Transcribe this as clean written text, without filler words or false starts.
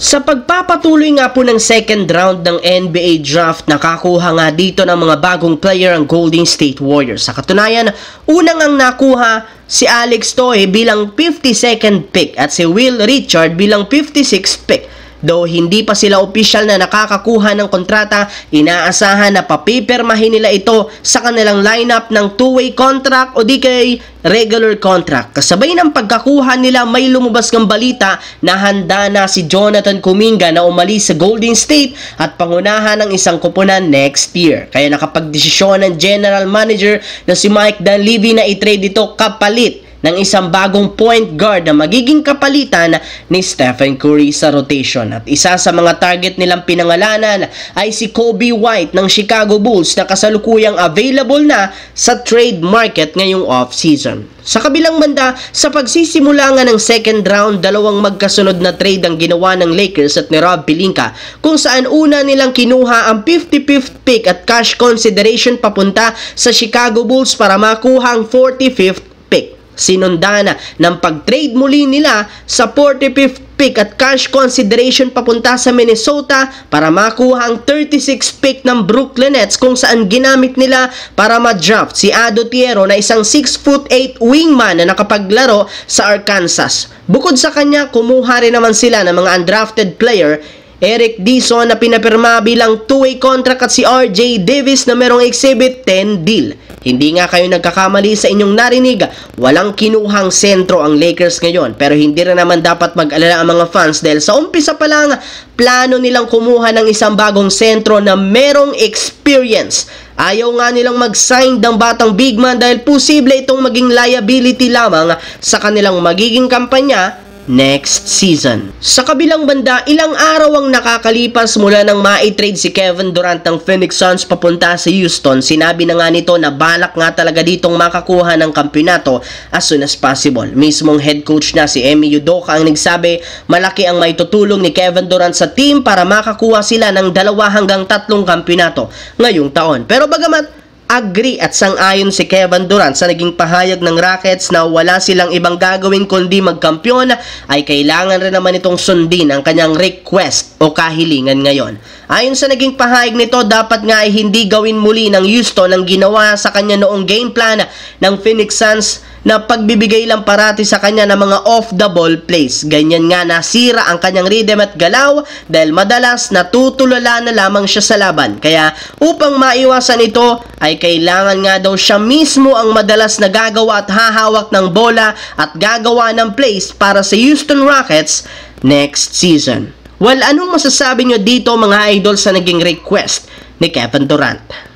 Sa pagpapatuloy nga po ng second round ng NBA draft, nakakuha nga dito ng mga bagong player ang Golden State Warriors. Sa katunayan, unang ang nakuha si Alex Toye bilang 52nd pick at si Will Richard bilang 56th pick. Though hindi pa sila opisyal na nakakakuha ng kontrata, inaasahan na papipirmahin nila ito sa kanilang lineup ng two-way contract o di kay regular contract. Kasabay ng pagkakuha nila, may lumabas ng balita na handa na si Jonathan Kuminga na umalis sa Golden State at pangunahan ng isang koponan next year. Kaya nakapagdesisyon ng general manager na si Mike Dunleavy na i-trade ito kapalit ng isang bagong point guard na magiging kapalitan ni Stephen Curry sa rotation. At isa sa mga target nilang pinangalanan ay si Kobe White ng Chicago Bulls na kasalukuyang available na sa trade market ngayong off-season. Sa kabilang banda, sa pagsisimula nga ng second round, dalawang magkasunod na trade ang ginawa ng Lakers at ni Rob Pelinka, kung saan una nilang kinuha ang 55th pick at cash consideration papunta sa Chicago Bulls para makuha ang 45th pick. Sinundan ng pag-trade muli nila sa 45th pick at cash consideration papunta sa Minnesota para makuha ang 36th pick ng Brooklyn Nets, kung saan ginamit nila para ma-draft si Ado Tiero na isang 6'8" wingman na nakapaglaro sa Arkansas. Bukod sa kanya, kumuha rin naman sila ng mga undrafted player, Eric Dixon na pinapirma bilang two-way contract at si RJ Davis na merong Exhibit 10 deal. Hindi nga kayo nagkakamali sa inyong narinig, walang kinuhang sentro ang Lakers ngayon, pero hindi rin naman dapat mag-alala ang mga fans dahil sa umpisa pa lang, plano nilang kumuha ng isang bagong sentro na merong experience. Ayaw nga nilang mag-sign ng batang big man dahil posible itong maging liability lamang sa kanilang magiging kampanya next season. Sa kabilang banda, ilang araw ang nakakalipas mula nang ma-trade si Kevin Durant ng Phoenix Suns papunta sa Houston. Sinabi na nga nito na balak nga talaga ditong makakuha ng kampeonato as soon as possible. Mismong head coach na si Emi Udoka ang nagsabi malaki ang maitutulong ni Kevin Durant sa team para makakuha sila ng 2 hanggang 3 kampeonato ngayong taon. Pero bagamat agree at sang-ayon si Kevin Durant sa naging pahayag ng Rockets na wala silang ibang gagawin kundi magkampiyon, ay kailangan rin naman itong sundin ang kanyang request o kahilingan ngayon. Ayon sa naging pahayag nito, dapat nga ay hindi gawin muli ng Houston ang ginawa sa kanya noong game plan ng Phoenix Suns na pagbibigay lang parati sa kanya ng mga off-the-ball plays. Ganyan nga nasira ang kanyang rhythm at galaw dahil madalas natutulala na lamang siya sa laban. Kaya upang maiwasan ito ay kailangan nga daw siya mismo ang madalas na gagawa at hahawak ng bola at gagawa ng plays para sa Houston Rockets next season. Well, anong masasabi nyo dito mga idol sa naging request ni Kevin Durant?